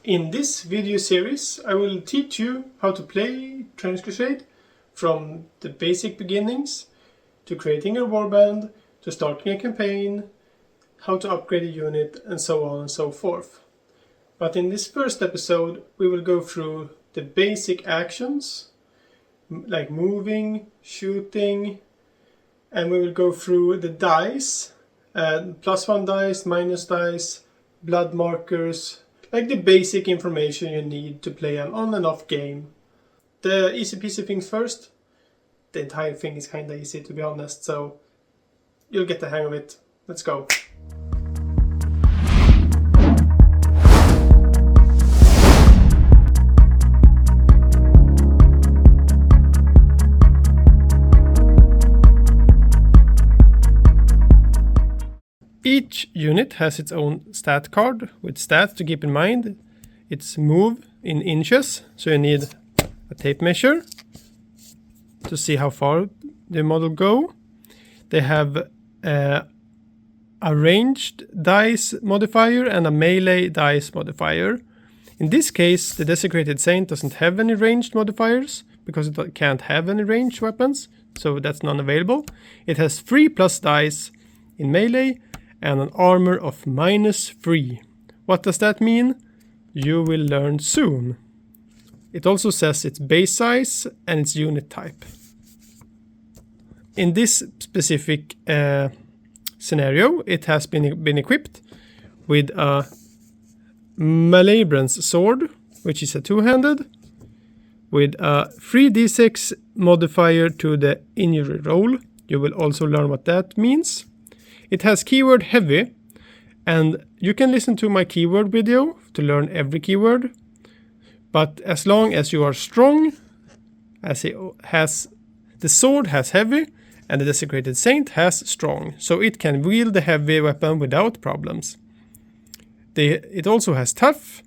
In this video series I will teach you how to play Trench Crusade from the basic beginnings to creating a warband, to starting a campaign, how to upgrade a unit, and so on and so forth. But in this first episode we will go through the basic actions like moving, shooting, and we will go through the dice, +1 dice, minus dice, blood markers, like the basic information you need to play an on and off game. The easy peasy things first. The entire thing is kinda easy, to be honest, so you'll get the hang of it. Let's go. Each unit has its own stat card with stats to keep in mind. It's move in inches, so you need a tape measure to see how far the model go. They have a ranged dice modifier and a melee dice modifier. In this case, the Desecrated Saint doesn't have any ranged modifiers because it can't have any ranged weapons, so that's non-available. It has 3+ dice in melee and an armor of -3. What does that mean? You will learn soon. It also says its base size and its unit type. In this specific scenario, it has been equipped with a Malabrance sword, which is a two-handed, with a 3d6 modifier to the injury roll. You will also learn what that means. It has keyword heavy, and you can listen to my keyword video to learn every keyword. But as long as you are strong, as it has, the sword has heavy, and the Desecrated Saint has strong, so it can wield the heavy weapon without problems. It also has tough,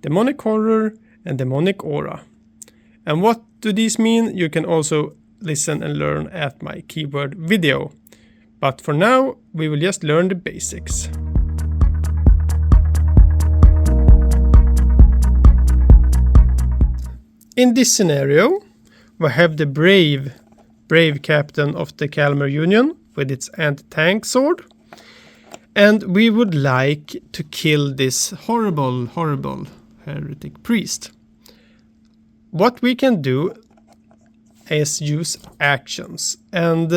demonic horror, and demonic aura. And what do these mean? You can also listen and learn at my keyword video. But for now, we will just learn the basics. In this scenario, we have the brave captain of the Kalmar Union with its anti-tank sword. And we would like to kill this horrible heretic priest. What we can do is use actions, and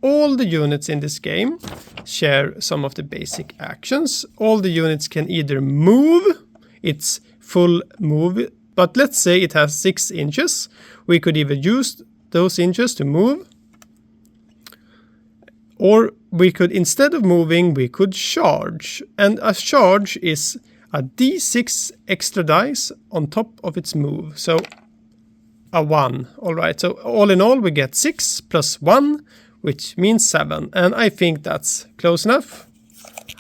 all the units in this game share some of the basic actions. All the units can either move, it's full move, but let's say it has 6 inches. We could either use those inches to move, or we could, instead of moving, we could charge. And a charge is a d6 extra dice on top of its move. So a 1. Alright, so all in all we get 6 + 1, which means 7. And I think that's close enough.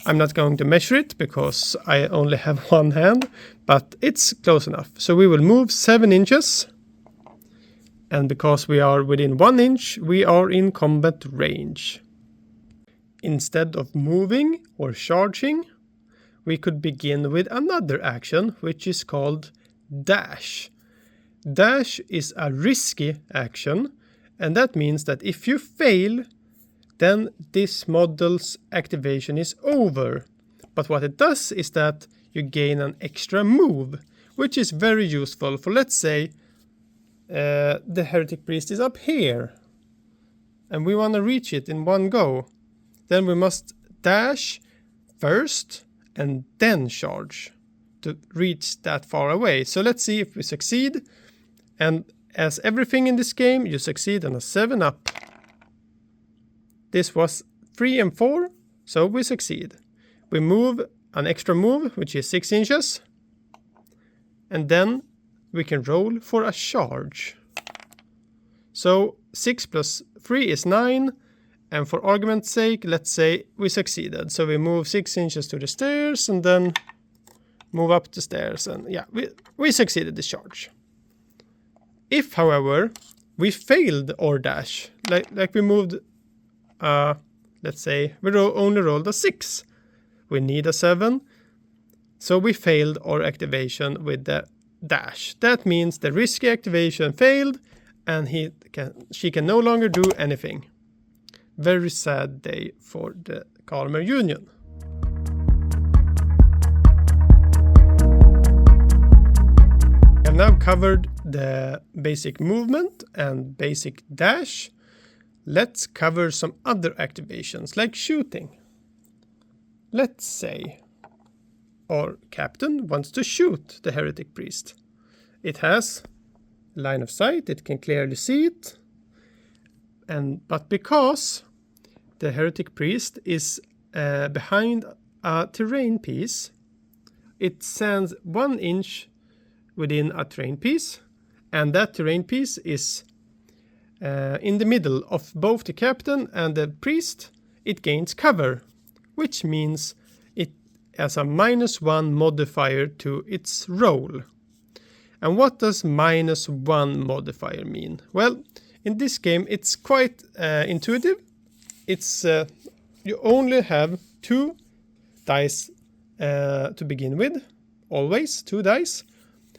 I'm not going to measure it because I only have one hand, but it's close enough. So we will move 7 inches. And because we are within 1 inch, we are in combat range. Instead of moving or charging, we could begin with another action, which is called dash. Dash is a risky action, and that means that if you fail, then this model's activation is over. But what it does is that you gain an extra move, which is very useful for, let's say, the heretic priest is up here, and we want to reach it in one go. Then we must dash first and then charge to reach that far away. So let's see if we succeed. And as everything in this game, you succeed on a 7 up. This was 3 and 4, so we succeed. We move an extra move, which is 6 inches. And then we can roll for a charge. So 6 + 3 is 9. And for argument's sake, let's say we succeeded. So we move 6 inches to the stairs and then move up the stairs. And yeah, we succeeded the charge. If, however, we failed our dash, like we moved, let's say we only rolled a 6. We need a 7. So we failed our activation with the dash. That means the risky activation failed and she can no longer do anything. Very sad day for the Kalmar Union. We have now covered the basic movement and basic dash. Let's cover some other activations like shooting. Let's say our captain wants to shoot the heretic priest. It has line of sight, it can clearly see it. But because the heretic priest is behind a terrain piece, it stands 1 inch within a terrain piece, and that terrain piece is in the middle of both the captain and the priest. It gains cover, which means it has a -1 modifier to its roll. And what does -1 modifier mean? Well, in this game it's quite intuitive. It's you only have 2 dice to begin with, always 2 dice,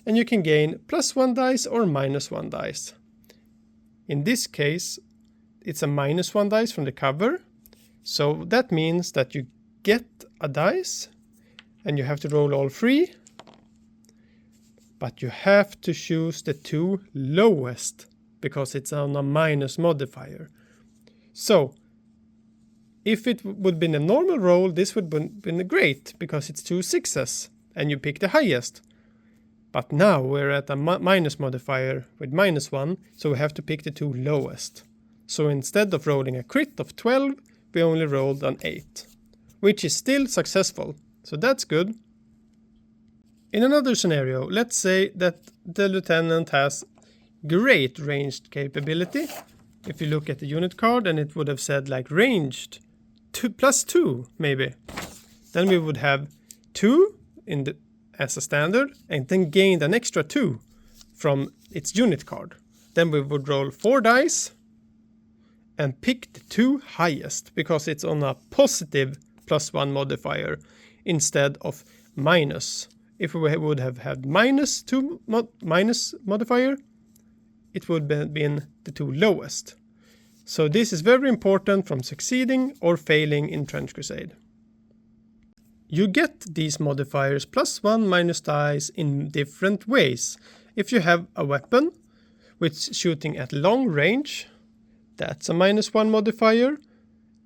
and you can gain +1 dice or -1 dice. In this case, it's a -1 dice from the cover, so that means that you get a dice and you have to roll all 3, but you have to choose the 2 lowest because it's on a minus modifier. So if it would been a normal roll, this would been great because it's 2 6s and you pick the highest. But now we're at a minus modifier with -1, so we have to pick the 2 lowest. So instead of rolling a crit of 12, we only rolled an 8, which is still successful, so that's good. In another scenario, let's say that the lieutenant has great ranged capability. If you look at the unit card and it would have said like ranged +2 maybe, then we would have 2 as a standard and then gained an extra 2 from its unit card. Then we would roll 4 dice and pick the 2 highest because it's on a positive +1 modifier instead of minus. If we would have had -2 minus modifier, it would have been the 2 lowest. So this is very important from succeeding or failing in Trench Crusade. You get these modifiers +1 minus dice in different ways. If you have a weapon with shooting at long range, that's a -1 modifier,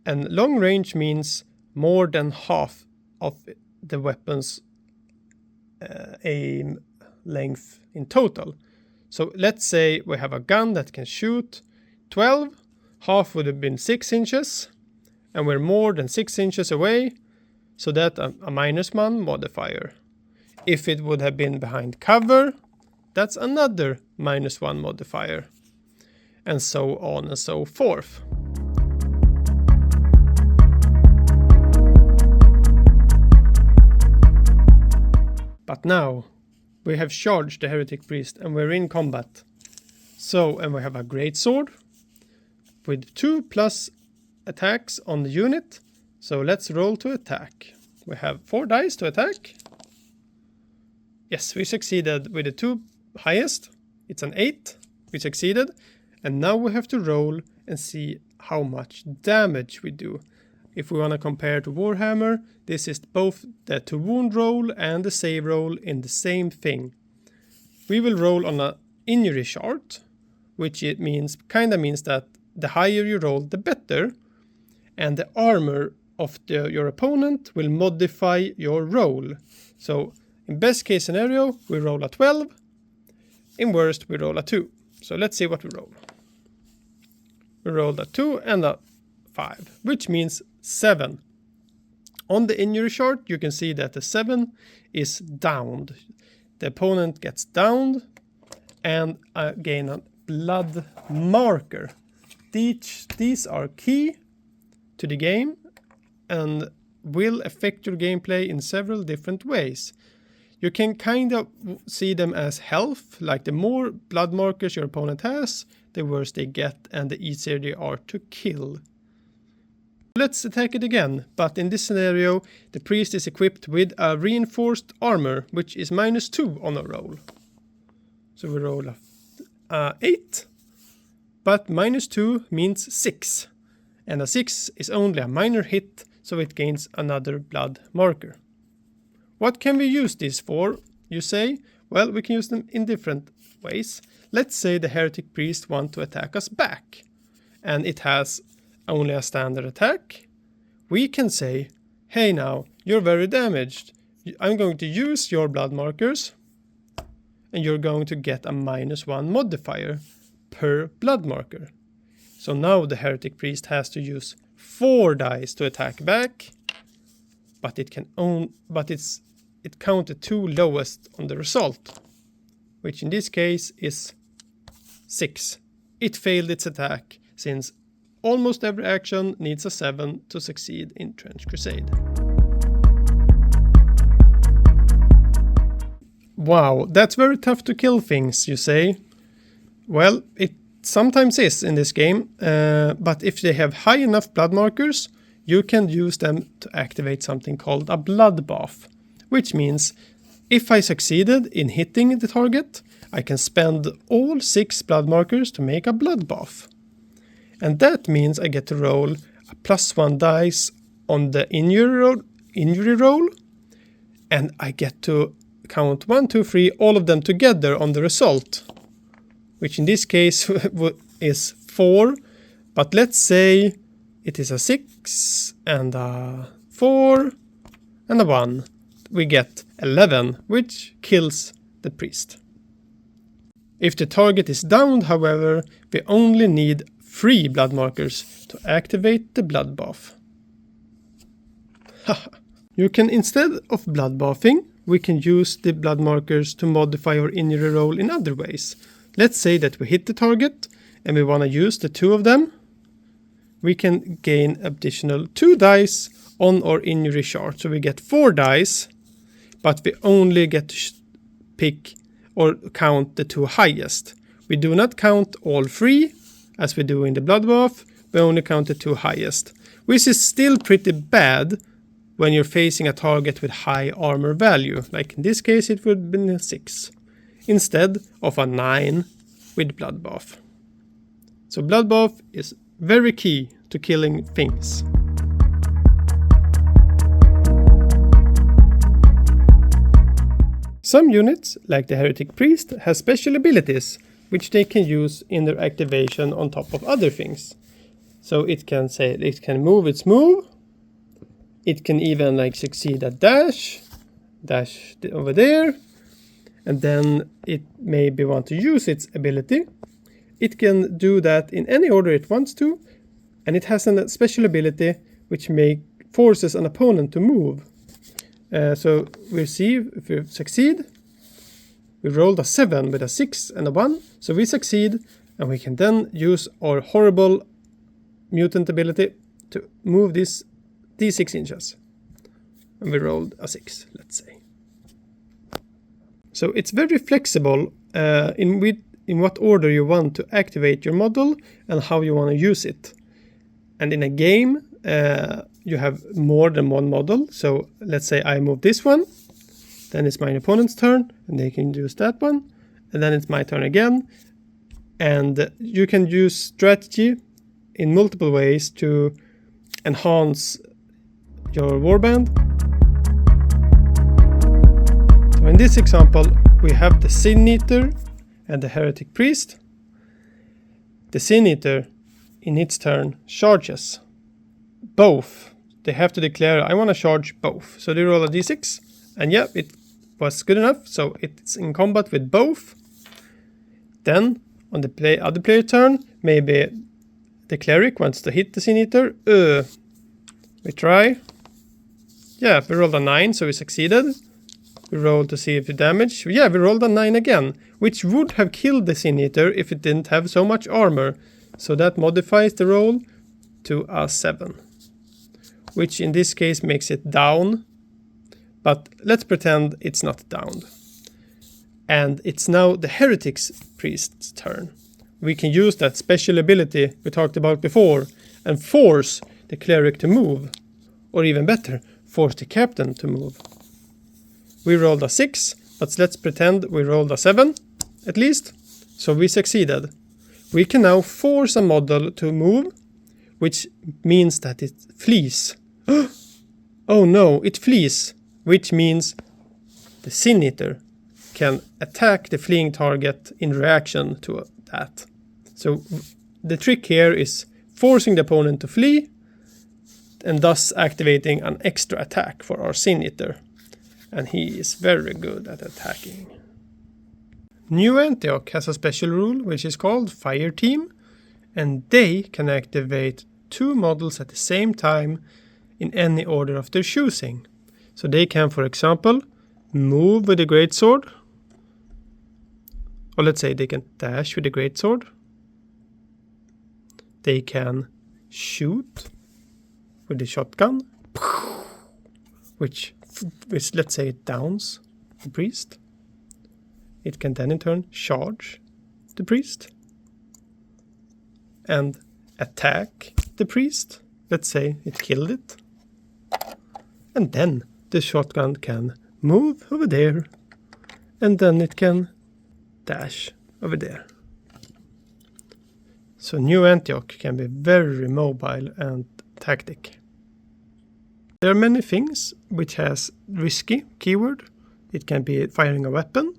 and long range means more than half of the weapon's aim length in total. So let's say we have a gun that can shoot 12, half would have been 6 inches, and we're more than 6 inches away, so that's a -1 modifier. If it would have been behind cover, that's another -1 modifier, and so on and so forth. But now we have charged the heretic priest and we're in combat. So, and we have a great sword with 2+ attacks on the unit. So let's roll to attack. We have 4 dice to attack. Yes, we succeeded with the 2 highest. It's an 8. We succeeded. And now we have to roll and see how much damage we do. If we want to compare to Warhammer, this is both the to wound roll and the save roll in the same thing. We will roll on an injury chart, which it means that the higher you roll, the better, and the armor of your opponent will modify your roll. So in best case scenario, we roll a 12. In worst, we roll a 2. So let's see what we roll. We rolled a 2 and a 5, which means 7. On the injury chart, you can see that the 7 is downed. The opponent gets downed and gain a blood marker. These are key to the game and will affect your gameplay in several different ways. You can kind of see them as health, like the more blood markers your opponent has, the worse they get and the easier they are to kill. Let's attack it again, but in this scenario the priest is equipped with a reinforced armor, which is -2 on a roll. So we roll a 8, but -2 means 6, and a 6 is only a minor hit, so it gains another blood marker. What can we use this for, you say? Well, we can use them in different ways. Let's say the heretic priest wants to attack us back, and it has only a standard attack. We can say, hey now, you're very damaged. I'm going to use your blood markers, and you're going to get a -1 modifier per blood marker. So now the heretic priest has to use 4 dice to attack back, but it counted 2 lowest on the result, which in this case is 6. It failed its attack, since almost every action needs a 7 to succeed in Trench Crusade. Wow, that's very tough to kill things, you say? Well, it sometimes is in this game, but if they have high enough blood markers, you can use them to activate something called a Bloodbath, which means if I succeeded in hitting the target, I can spend all 6 blood markers to make a Bloodbath. And that means I get to roll a +1 dice on the injury roll, and I get to count 1, 2, 3, all of them together on the result, which in this case is 4, but let's say it is a 6 and a 4 and a 1. We get 11, which kills the priest. If the target is downed, however, we only need 3 blood markers to activate the Bloodbath. You can, instead of bloodbathing, we can use the blood markers to modify our injury roll in other ways. Let's say that we hit the target and we want to use the 2 of them. We can gain additional 2 dice on our injury chart. So we get 4 dice, but we only get to pick or count the 2 highest. We do not count all 3 as we do in the Bloodbath. We only count the 2 highest, which is still pretty bad when you're facing a target with high armor value. Like in this case it would have been a 6 instead of a 9 with Bloodbath. So Bloodbath is very key to killing things. Some units, like the Heretic Priest, have special abilities which they can use in their activation on top of other things. So it can say it can move its move. It can even like succeed a dash over there, and then it maybe want to use its ability. It can do that in any order it wants to, and it has a special ability which forces an opponent to move. So we see if we succeed. We rolled a 7 with a 6 and a 1, so we succeed, and we can then use our horrible mutant ability to move this d6 inches. And we rolled a 6, let's say. So it's very flexible in what order you want to activate your model and how you want to use it. And in a game, you have more than one model. So let's say I move this one, then it's my opponent's turn, and they can use that one, and then it's my turn again. And you can use strategy in multiple ways to enhance your warband. So in this example, we have the Sin Eater and the Heretic Priest. The Sin Eater, in its turn, charges both. They have to declare, I want to charge both. So they roll a d6, and yeah, it was good enough, so it's in combat with both. Then, on the other player turn, maybe the Cleric wants to hit the Sin Eater. We try. Yeah, we rolled a 9, so we succeeded. We rolled to see if it damaged. Yeah, we rolled a 9 again, which would have killed the Sin Eater if it didn't have so much armor. So that modifies the roll to a 7, which in this case makes it down. But let's pretend it's not downed. And it's now the Heretic Priest's turn. We can use that special ability we talked about before and force the cleric to move. Or even better, force the captain to move. We rolled a 6, but let's pretend we rolled a 7, at least. So we succeeded. We can now force a model to move, which means that it flees. Oh no, it flees, which means the Sin Eater can attack the fleeing target in reaction to that. So the trick here is forcing the opponent to flee and thus activating an extra attack for our Sin Eater. And he is very good at attacking. New Antioch has a special rule which is called Fire Team, and they can activate 2 models at the same time in any order of their choosing. So they can, for example, move with the greatsword, or let's say they can dash with the greatsword. They can shoot with the shotgun, which let's say it downs the priest. It can then in turn charge the priest and attack the priest. Let's say it killed it. And then the shotgun can move over there, and then it can dash over there. So New Antioch can be very mobile and tactic. There are many things which has risky keyword. It can be firing a weapon,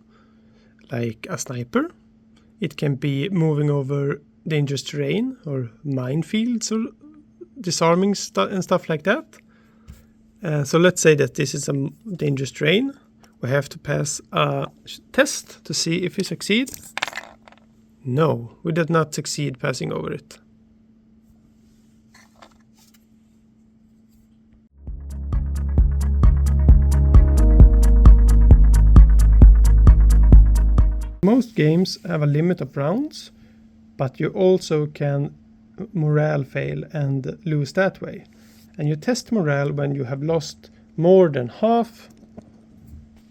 like a sniper. It can be moving over dangerous terrain or minefields or disarming and stuff like that. So let's say that this is a dangerous terrain. We have to pass a test to see if we succeed. No, we did not succeed passing over it. Most games have a limit of rounds, but you also can morale fail and lose that way. And you test morale when you have lost more than half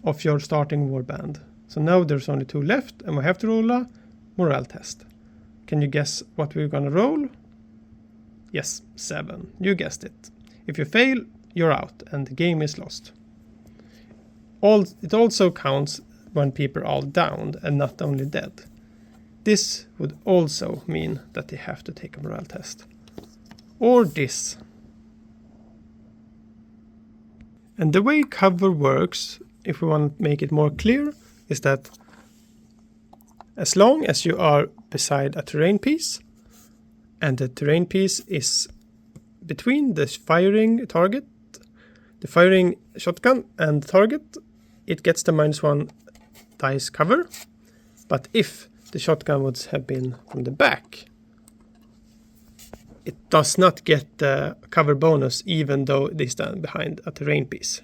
of your starting warband. So now there's only 2 left, and we have to roll a morale test. Can you guess what we're gonna roll? Yes, 7. You guessed it. If you fail, you're out, and the game is lost. It also counts when people are downed and not only dead. This would also mean that they have to take a morale test. Or this. And the way cover works, if we want to make it more clear, is that as long as you are beside a terrain piece, and the terrain piece is between the firing target, the firing shotgun and the target, it gets the -1 dice cover. But if the shotgun would have been from the back, it does not get the cover bonus even though they stand behind a terrain piece.